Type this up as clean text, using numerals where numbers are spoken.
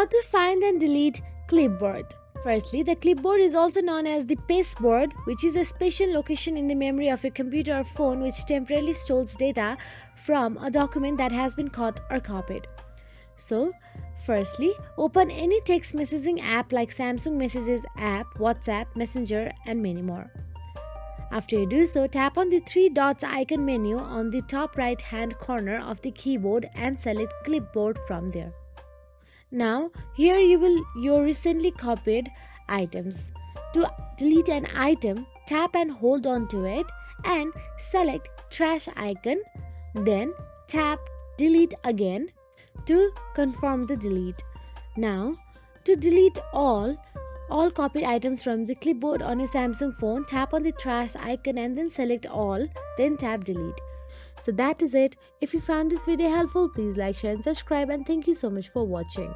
How to find and delete Clipboard. Firstly, the clipboard is also known as the pasteboard, which is a special location in the memory of your computer or phone which temporarily stores data from a document that has been cut or copied. So, firstly, open any text messaging app like Samsung Messages app, WhatsApp, Messenger, and many more. After you do so, tap on the three dots icon menu on the top right hand corner of the keyboard and select Clipboard from there. Now, here you will your recently copied items. To delete an item, tap and hold on to it and select trash icon, then tap delete again to confirm the delete. Now, to delete all copied items from the clipboard on a Samsung phone, tap on the trash icon and then select all, then tap delete. So that is it. If you found this video helpful, please like, share and subscribe, and thank you so much for watching.